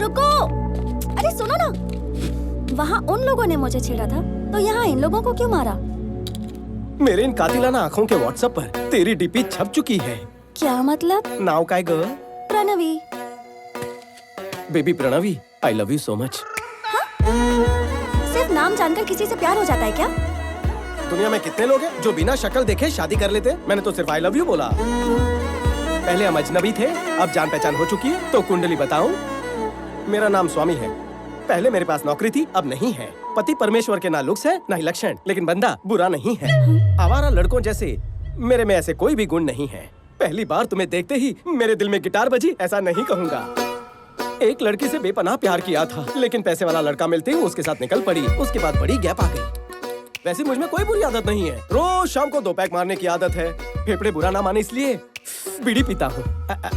रुको, अरे सुनो ना, वहाँ उन लोगों ने मुझे छेड़ा था, तो यहाँ इन लोगों को क्यों मारा? मेरे इन कातिलाना आँखों के व्हाट्सएप पर तेरी डीपी छप चुकी है। क्या मतलब? नाउ काय girl? Pranavi. Baby Pranavi, I love you so much. सिर्फ नाम जानकर किसी से प्यार हो जाता है क्या? दुनिया में कितने लोग हैं जो बिना शक्ल देखे शादी कर लेते? मैंने तो सिर्फ आई लव यू बोला। पहले हम अजनबी थे, अब जान पहचान हो चुकी है। तो कुंडली बताऊं? मेरा नाम स्वामी है। पहले मेरे पास नौकरी थी, अब नहीं है। पति परमेश्वर के ना लुक्स है ना ही लक्षण, लेकिन बंदा बुरा नहीं है। आवारा लड़कों जैसे मेरे में ऐसे कोई भी गुण नहीं है। पहली बार तुम्हें देखते ही मेरे दिल में गिटार बजी, ऐसा नहीं कहूँगा। एक लड़की से बेपनाह प्यार किया था, लेकिन पैसे वाला लड़का मिलते ही उसके साथ निकल पड़ी। उसके बाद बड़ी गैप आ गई। वैसे मुझ में कोई बुरी आदत नहीं है। रोज शाम को 2 पैक मारने की आदत है। फेफड़े बुरा ना माने इसलिए बीड़ी पीता हूँ।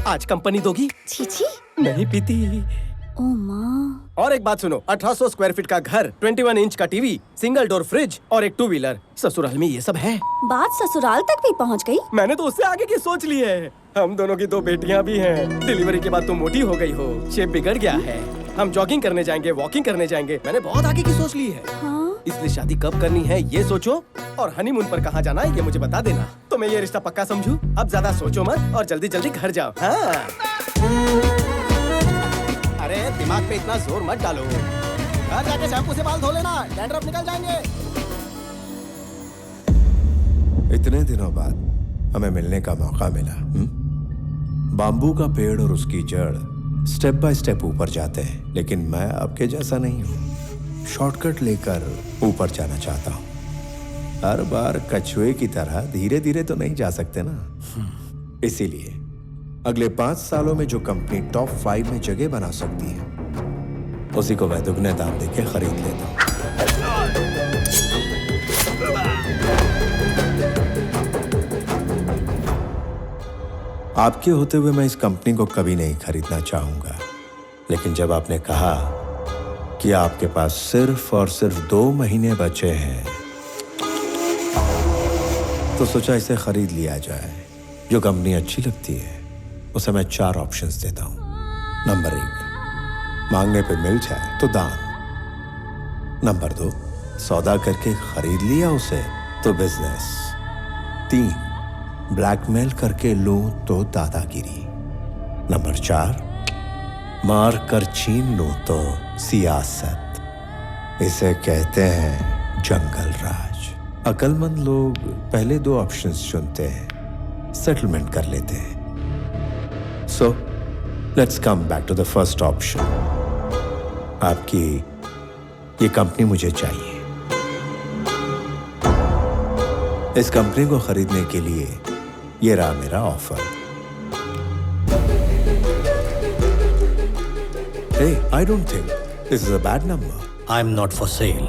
आज कंपनी दोगी? छी, नहीं पीती। ओ माँ। और एक बात सुनो, 1800 स्क्वायर फीट का घर, 21 इंच का टीवी, सिंगल डोर फ्रिज और एक 2 व्हीलर। ससुराल में ये सब है। बात ससुराल तक भी पहुँच गई? मैंने तो उससे आगे की सोच ली है। हम दोनों की 2 बेटियां भी हैं। डिलीवरी के बाद तुम मोटी हो गई हो, शेप बिगड़ गया है। हम जॉगिंग करने जाएंगे, वॉकिंग करने जाएंगे। मैंने बहुत आगे की सोच ली है। हाँ? इसलिए शादी कब करनी है ये सोचो, और हनीमून पर कहाँ जाना है ये मुझे बता देना, तो मैं ये रिश्ता पक्का समझूं। अब ज्यादा सोचो मत और जल्दी जल्दी घर जाओ। हाँ। अरे दिमाग पे इतना जोर मत डालो। घर जाके शैम्पू से बाल धो लेना, डैंड्रफ निकल जाएंगे। इतने दिनों बाद हमें मिलने का मौका मिला। बाम्बू का पेड़ और उसकी जड़ स्टेप बाय स्टेप ऊपर जाते हैं, लेकिन मैं आपके जैसा नहीं हूँ। शॉर्टकट लेकर ऊपर जाना चाहता हूँ। हर बार कछुए की तरह धीरे धीरे तो नहीं जा सकते ना। इसीलिए अगले 5 सालों में जो कंपनी टॉप 5 में जगह बना सकती है, उसी को मैं दुगने दाम देके खरीद लेता हूँ। आपके होते हुए मैं इस कंपनी को कभी नहीं खरीदना चाहूंगा, लेकिन जब आपने कहा कि आपके पास सिर्फ और सिर्फ 2 महीने बचे हैं, तो सोचा इसे खरीद लिया जाए। जो कंपनी अच्छी लगती है उसे मैं 4 ऑप्शंस देता हूं। नंबर 1, मांगने पे मिल जाए तो दान। नंबर 2, सौदा करके खरीद लिया उसे तो बिजनेस। 3, ब्लैकमेल करके लूं तो दादागिरी। नंबर 4, मार कर छीन लूं तो सियासत। इसे कहते हैं जंगल राज। अक्लमंद लोग पहले 2 ऑप्शंस चुनते हैं, सेटलमेंट कर लेते हैं। So let's come back to the first option. आपकी ये कंपनी मुझे चाहिए। इस कंपनी को खरीदने के लिए ये रहा मेरा offer. Hey, I don't think this is a bad number. I'm not for sale.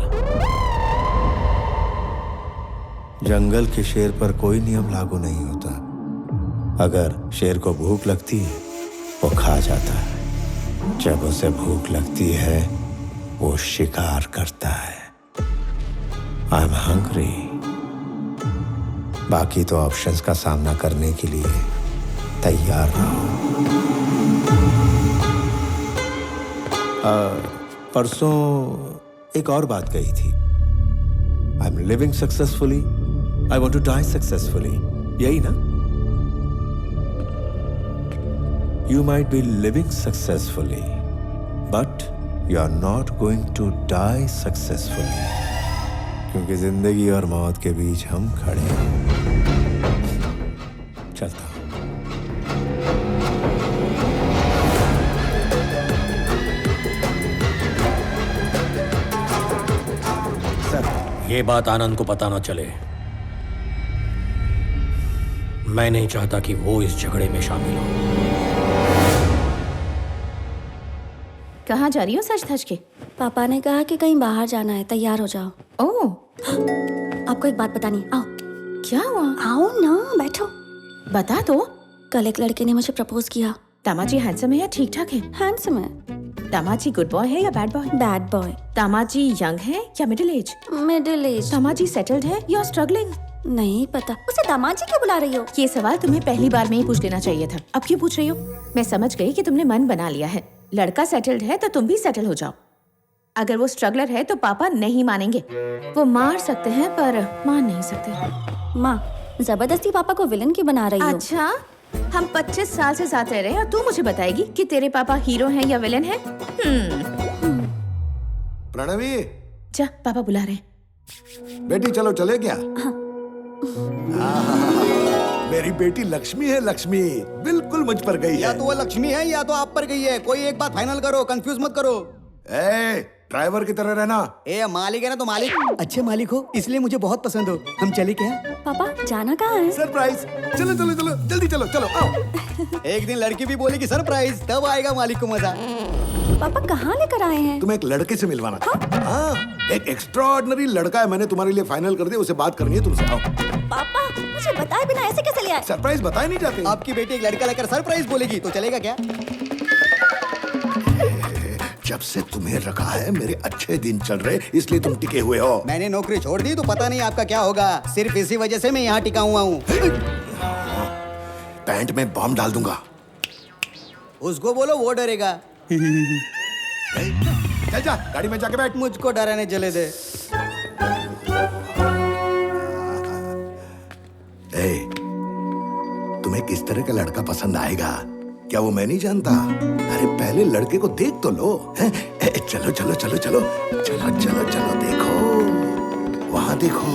जंगल के शेर पर कोई नियम लागू नहीं होता। अगर शेर को भूख लगती है वो खा जाता है, जब उसे भूख लगती है वो शिकार करता है। I'm hungry. बाकी तो ऑप्शंस का सामना करने के लिए तैयार रहो। परसों एक और बात कही थी, I am living successfully, I want to die successfully, यही ना? You might be living successfully but you are not going to die successfully, क्योंकि जिंदगी और मौत के बीच हम खड़े हैं। चलता हूं। ये बात आनंद को पता न चले। मैं नहीं चाहता कि वो इस झगड़े में शामिल हो। कहाँ जा रही हो सच धज के? पापा ने कहा कि कहीं बाहर जाना है, तैयार हो जाओ। ओह, आपको एक बात बतानी, आओ। क्या हुआ? आओ ना, बैठो। बता दो। कल एक लड़के ने मुझे प्रपोज किया। दामाजी हैंडसम है या ठीक ठाक है? हैंडसम है। दामाजी गुड बॉय है या bad boy? Bad boy. Damaji young है या middle age? Middle age. Damaji settled है या स्ट्रगलिंग? नहीं पता। उसे दामाजी क्यों बुला रही हो? ये सवाल तुम्हें पहली बार में ही पूछ लेना चाहिए था। अब क्यों पूछ रही हो? मैं समझ गई कि तुमने मन बना लिया है। लड़का सेटल्ड है तो तुम भी सेटल हो जाओ। अगर वो स्ट्रगलर है तो पापा नहीं मानेंगे। वो मार सकते हैं पर मान नहीं सकते। माँ, जबरदस्ती पापा को विलन क्यों बना रही हो? अच्छा, हम 25 साल से साथ रह रहे हैं और तू मुझे बताएगी कि तेरे पापा हीरो हैं या विलन हैं? प्रणवी, जा, पापा बुला रहे हैं। बेटी चलो चले क्या? मेरी बेटी लक्ष्मी है, लक्ष्मी बिल्कुल मुझ पर गई या है। तो वो लक्ष्मी है या तो आप पर गई है। कोई एक बात फाइनल करो, कंफ्यूज मत करो। ड्राइवर की तरह रहना। ए मालिक है ना तो मालिक, अच्छे मालिक हो इसलिए मुझे बहुत पसंद हो। हम चले क्या? पापा जाना कहाँ है? सरप्राइज। चलो चलो चलो जल्दी चलो चलो आओ। एक दिन लड़की भी बोलेगी सरप्राइज, तब आएगा मालिक को मजा। पापा कहाँ लेकर आए हैं? तुम्हें एक लड़के से मिलवाना था। हाँ, एक एक्स्ट्राऑर्डिनरी लड़का है, मैंने तुम्हारे लिए फाइनल कर दिया, उसे बात करनी है तुमसे। आओ। पापा मुझे बताए बिना ऐसे कैसे ले आए? सरप्राइज बताए नहीं जाते। आपकी बेटी एक लड़का लेकर सरप्राइज बोलेगी तो चलेगा क्या? जब से तुम्हें रखा है मेरे अच्छे दिन चल रहे, इसलिए तुम टिके हुए हो। मैंने नौकरी छोड़ दी तो पता नहीं आपका क्या होगा। सिर्फ इसी वजह से मैं यहाँ टिका हुआ हूँ। पैंट में बॉम्ब डाल दूंगा। उसको बोलो, वो डरेगा। चल जा, गाड़ी में जाके बैठ। मुझको डराने चले दे। तुम्हें किस तरह का लड़का पसंद आएगा क्या वो मैं नहीं जानता? अरे पहले लड़के को देख तो लो। चलो चलो चलो चलो चलो चलो चलो देखो, वहां देखो।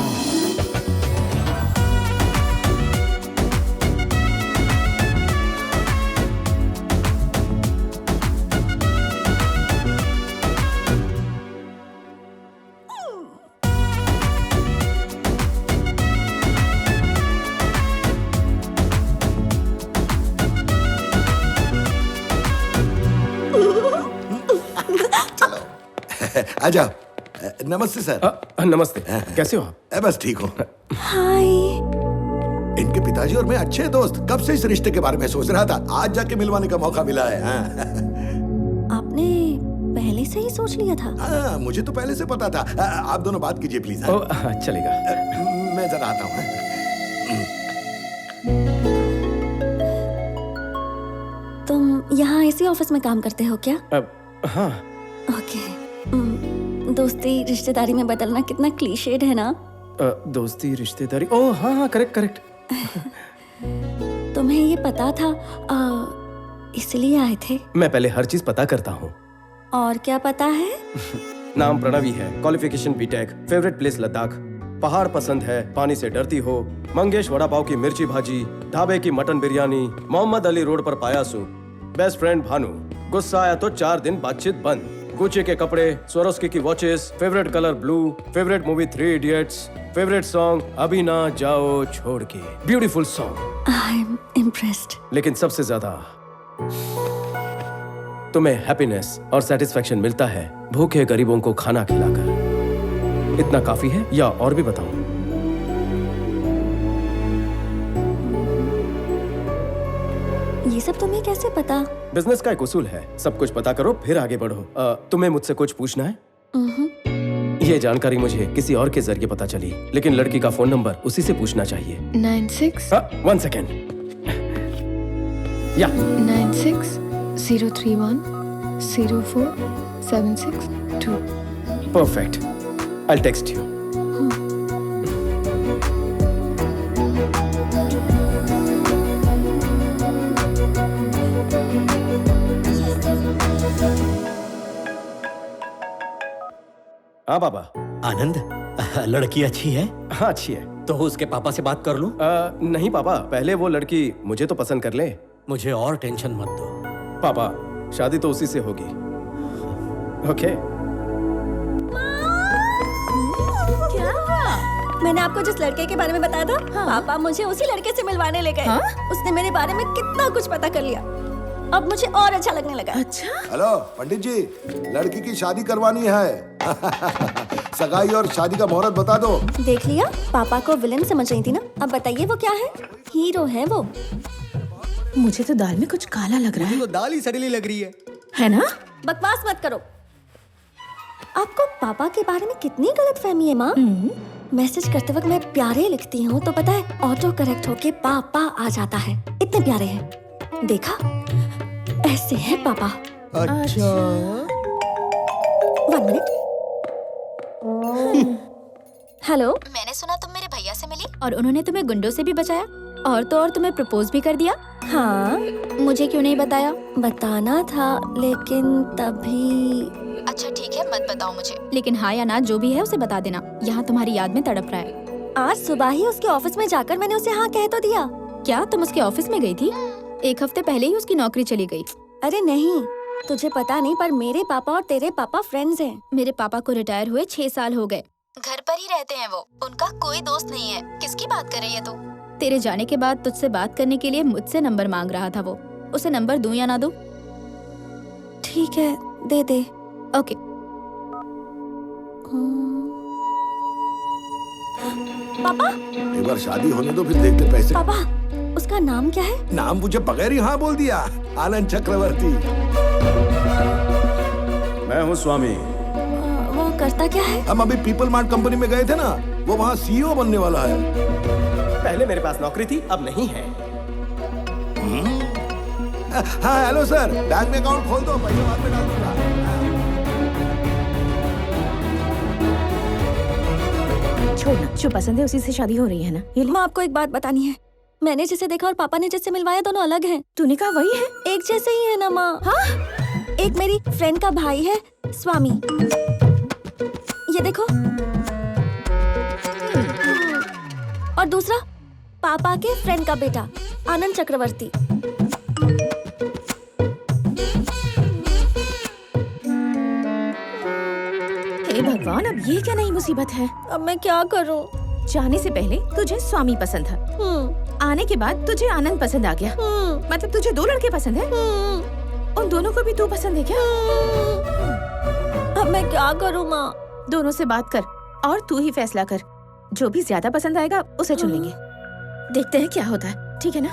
आजा। नमस्ते सर। नमस्ते, कैसे हो आप? बस ठीक हो। हाय। इनके पिताजी और मैं अच्छे दोस्त, कब से इस रिश्ते के बारे में सोच रहा था। आज जाके मिलवाने का मौका मिला है। आपने पहले से ही सोच लिया था? हाँ, मुझे तो पहले से पता था। आप दोनों बात कीजिए प्लीज। चलेगा। मैं जरा आता हूँ। तुम यहाँ इसी ऑफिस में काम करते हो क्या? हाँ। ओके। दोस्ती रिश्तेदारी में बदलना कितना क्लीशेड है ना? दोस्ती रिश्तेदारी, ओह हाँ हाँ, करेक्ट करेक्ट। तुम्हें ये पता था इसलिए आए थे? मैं पहले हर चीज पता करता हूँ। और क्या पता है? नाम प्रणवी है, qualification BTech, favourite place Ladakh, पहाड़ पसंद है, पानी से डरती हो, मंगेश वड़ा पाव की मिर्ची भाजी, ढाबे की मटन बिरयानी, मोहम्मद अली रोड पर पाया सू, बेस्ट फ्रेंड भानु, गुस्सा आया तो 4 दिन बातचीत बंद, गुच्ची के कपड़े, स्वरोस्की की watches, favourite colour blue, favourite movie 3 idiots, favourite song अभी ना जाओ छोड़ के, beautiful song. I am impressed. लेकिन सबसे ज्यादा तुम्हें हैप्पीनेस और सेटिस्फैक्शन मिलता है भूखे गरीबों को खाना खिलाकर। इतना काफी है या और भी बताऊं? ये सब तुम्हें कैसे पता? बिजनेस का एक उसूल है, सब कुछ पता करो फिर आगे बढ़ो। तुम्हें मुझसे कुछ पूछना है? ये जानकारी मुझे किसी और के जरिए पता चली, लेकिन लड़की का फोन नंबर उसी से पूछना चाहिए। 96 1 सेकेंड। या 96 031 04 762। Perfect, I'll text you. हाँ बाबा। आनंद, लड़की अच्छी है? हाँ अच्छी है। तो उसके पापा से बात कर लूं? नहीं पापा, पहले वो लड़की मुझे तो पसंद कर ले। मुझे और टेंशन मत दो। पापा, शादी तो उसी से होगी। ओके? मैंने आपको जिस लड़के के बारे में बताया था, पापा मुझे उसी लड़के से मिलवाने ले गए। उसने मेरे बारे में कितना कुछ पता कर लिया। अब मुझे और अच्छा लगने लगा। अच्छा? हेलो पंडित जी, लड़की की शादी करवानी है। सगाई और शादी का मुहूर्त बता दो। देख लिया, पापा को विलन समझ रही थी ना। अब बताइए वो क्या है? हीरो है वो। मुझे तो दाल में कुछ काला लग रहा है। तो दाल ही सड़ीली लग रही है ना? बकवास मत करो। आपको पापा के बारे में कितनी गलतफहमी है माँ। मैसेज करते वक्त मैं प्यारे लिखती हूँ तो पता है ऑटो करेक्ट होके पापा आ जाता है। इतने प्यारे हैं। देखा, ऐसे है पापा। अच्छा। 1 मिनट। हेलो। मैंने सुना तुम मेरे भैया से मिली और उन्होंने तुम्हें गुंडों से भी बचाया और तो और तुम्हें प्रपोज भी कर दिया। हाँ, मुझे क्यों नहीं बताया? बताना था लेकिन तभी। अच्छा ठीक है, मत बताओ मुझे, लेकिन हाँ या ना जो भी है उसे बता देना। यहाँ तुम्हारी याद में तड़प रहा है। आज सुबह ही उसके ऑफिस में जाकर मैंने उसे हाँ कह तो दिया। क्या तुम उसके ऑफिस में गई थी? 1 हफ्ते पहले ही उसकी नौकरी चली गई। अरे नहीं, तुझे पता नहीं पर मेरे पापा और तेरे पापा फ्रेंड्स हैं। मेरे पापा को रिटायर हुए 6 साल हो गए। घर पर ही रहते हैं वो, उनका कोई दोस्त नहीं है। किसकी बात कर रही है तू? तेरे जाने के बाद तुझसे बात करने के लिए मुझसे नंबर मांग रहा था वो। उसे नंबर दूं या ना दूं? ठीक है, दे दे। ओके। पापा। एक बार शादी होने दो, फिर देखते पैसे। पापा, उसका नाम क्या है? नाम मुझे बगैर ही हाँ बोल दिया। आनंद चक्रवर्ती। मैं हूँ स्वामी। वो करता क्या है? हम अभी पीपल मार्ट कंपनी में गए थे ना, वो वहाँ सीईओ बनने वाला है। पहले मेरे पास नौकरी थी, अब नहीं है। हाँ हेलो सर, बैंक में अकाउंट खोल दो, पैसे बाद में डाल दूंगा। छोड़ना, जो पसंद है उसी से शादी हो रही है ना। ये ले। माँ, आपको एक बात बतानी है। मैंने जिसे देखा और पापा ने जिससे मिलवाया दोनों अलग हैं। तूने कहा वही है? एक जैसे ही है ना माँ। हाँ? एक मेरी फ्रेंड का भाई है स्वामी, ये देखो। और दूसरा पापा के फ्रेंड का बेटा आनंद चक्रवर्ती। हे भगवान, अब ये क्या नई मुसीबत है? अब मैं क्या करूं? जाने से पहले तुझे स्वामी पसंद था, आने के बाद तुझे आनंद पसंद आ गया। मतलब तुझे 2 लड़के पसंद है? उन दोनों को भी तू पसंद है क्या? अब मैं क्या करूं माँ? दोनों से बात कर और तू ही फैसला कर। जो भी ज्यादा पसंद आएगा उसे चुन लेंगे। देखते हैं क्या होता है, ठीक है ना?